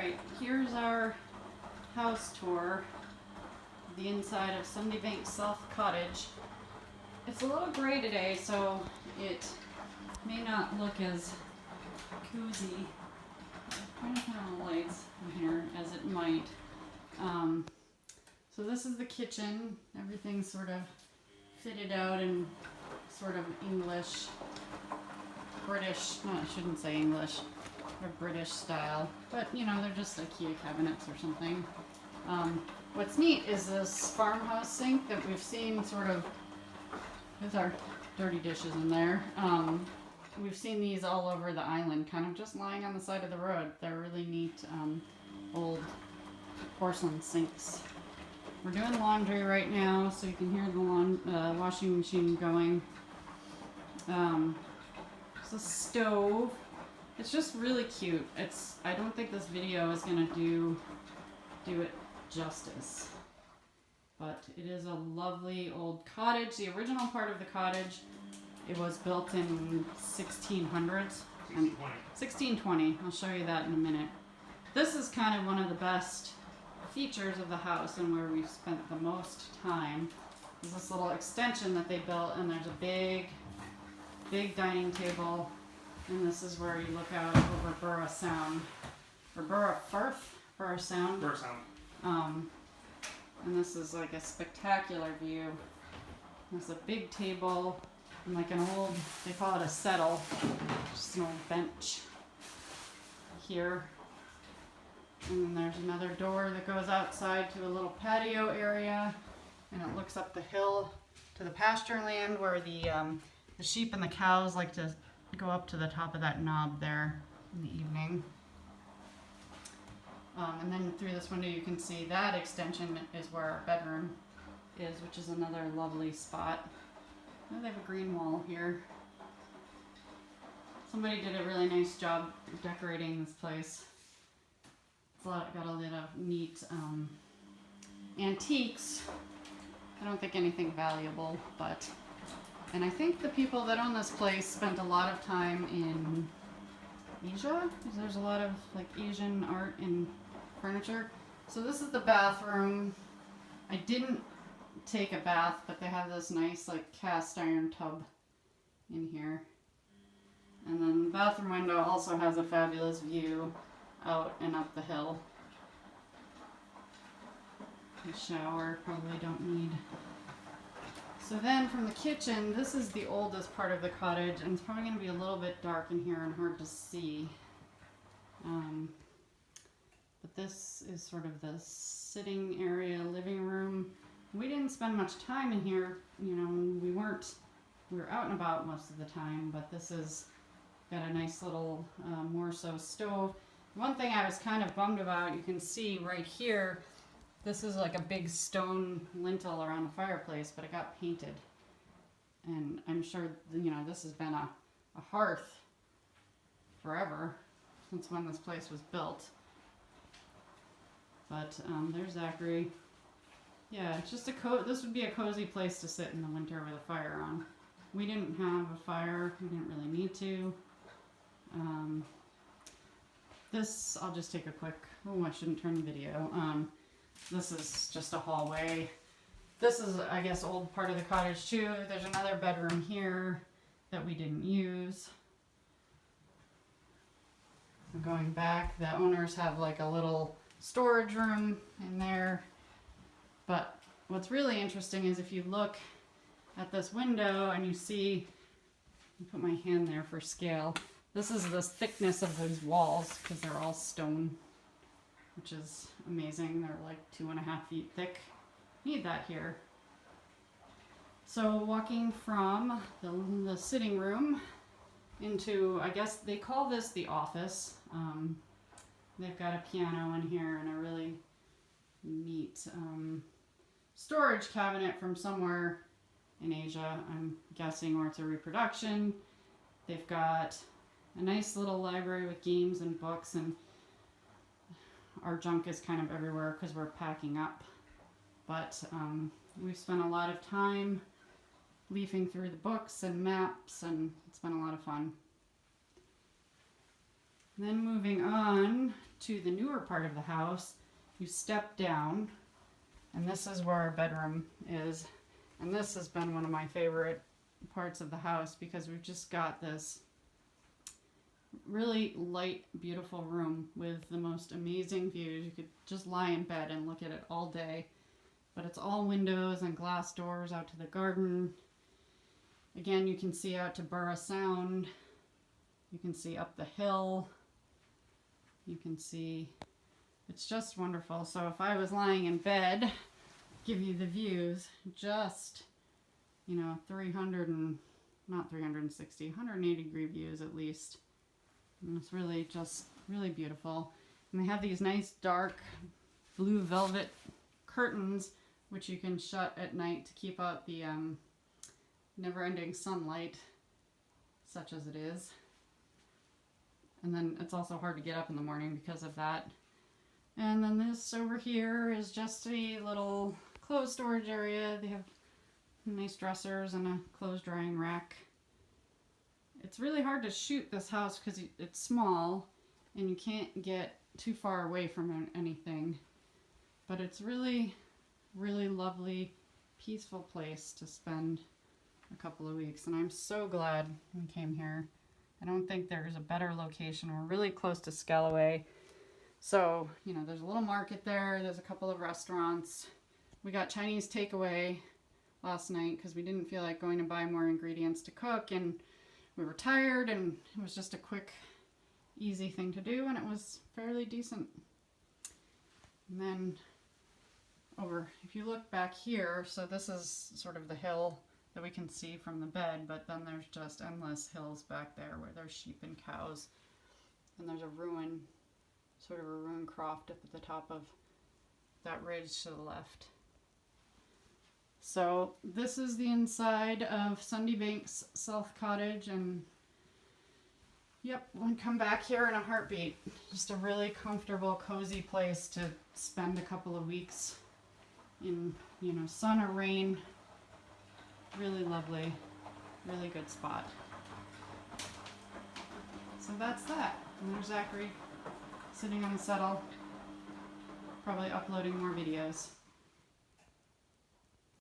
Alright, here's our house tour. The inside of Sundybank South Cottage. It's a little gray today, so it may not look as cozy. I'm trying to turn on the lights in here as it might. So this is the kitchen. Everything's sort of fitted out in sort of English, British, no, I shouldn't say English, or British style, but you know, they're just IKEA cabinets or something. What's neat is this farmhouse sink that we've seen sort of with our dirty dishes in there. We've seen these all over the island, kind of just lying on the side of the road. They're really neat old porcelain sinks. We're doing laundry right now, so you can hear the washing machine going. It's a stove. It's just really cute. I don't think this video is gonna do it justice, but it is a lovely old cottage. The original part of the cottage, it was built in 1600s. 1620. I'll show you that in a minute. This is kind of one of the best features of the house and where we've spent the most time. There's this little extension that they built, and there's a big dining table, and this is where you look out over Burra Sound, or Burra Firth, Burra Sound. Burra Sound. And this is like a spectacular view. There's a big table and like an old, they call it a settle, just an old bench here. And then there's another door that goes outside to a little patio area, and it looks up the hill to the pasture land where the sheep and the cows like to go up to the top of that knob there in the evening. And then through this window you can see that extension is where our bedroom is, which is another lovely spot. Oh, they have a green wall here. Somebody did a really nice job decorating this place. It's got a lot of neat antiques. I don't think anything valuable, but... And I think the people that own this place spent a lot of time in Asia, because there's a lot of like Asian art and furniture. So this is the bathroom. I didn't take a bath, but they have this nice like cast iron tub in here. And then the bathroom window also has a fabulous view out and up the hill. The shower probably don't need. So then from the kitchen, this is the oldest part of the cottage, and it's probably going to be a little bit dark in here and hard to see. But this is sort of the sitting area, living room. We didn't spend much time in here, you know, we were out and about most of the time, but this is got a nice little Morso stove. One thing I was kind of bummed about, you can see right here, this is like a big stone lintel around the fireplace, but it got painted. And I'm sure, you know, this has been a hearth forever, since when this place was built. But there's Zachary. Yeah, it's just this would be a cozy place to sit in the winter with a fire on. We didn't have a fire, we didn't really need to. This, I'll just take a quick, oh, I shouldn't turn the video. This is just a hallway. This is, I guess, old part of the cottage too. There's another bedroom here that we didn't use. So going back, the owners have like a little storage room in there. But what's really interesting is if you look at this window and you see, I'll put my hand there for scale. This is the thickness of those walls because they're all stone, which is amazing. They're like 2.5 feet thick. Need that here. So walking from the sitting room into, I guess they call this the office. They've got a piano in here and a really neat storage cabinet from somewhere in Asia, I'm guessing, or it's a reproduction. They've got a nice little library with games and books, and our junk is kind of everywhere because we're packing up. But we've spent a lot of time leafing through the books and maps, and it's been a lot of fun. Then moving on to the newer part of the house, you step down, and this is where our bedroom is. And this has been one of my favorite parts of the house because we've just got this really light, beautiful room with the most amazing views. You could just lie in bed and look at it all day. But it's all windows and glass doors out to the garden. Again, you can see out to Burra Sound. You can see up the hill. You can see, it's just wonderful. So if I was lying in bed, give you the views, just, 180 degree views at least. And it's really just really beautiful. And they have these nice dark blue velvet curtains, which you can shut at night to keep out the never-ending sunlight, such as it is. And then it's also hard to get up in the morning because of that. And then this over here is just a little clothes storage area. They have nice dressers and a clothes drying rack. It's really hard to shoot this house because it's small and you can't get too far away from anything. But it's really, really lovely, peaceful place to spend a couple of weeks. And I'm so glad we came here. I don't think there's a better location. We're really close to Scalloway. So, there's a little market there. There's a couple of restaurants. We got Chinese takeaway last night because we didn't feel like going to buy more ingredients to cook, and we were tired, and it was just a quick, easy thing to do, and it was fairly decent. And then if you look back here, so this is sort of the hill that we can see from the bed, but then there's just endless hills back there where there's sheep and cows, and there's a ruin, sort of a ruin croft up at the top of that ridge to the left. So this is the inside of Sundybank's South Cottage, and yep, we'll come back here in a heartbeat. Just a really comfortable, cozy place to spend a couple of weeks in, sun or rain. Really lovely, really good spot. So that's that. And there's Zachary sitting on the settle, probably uploading more videos.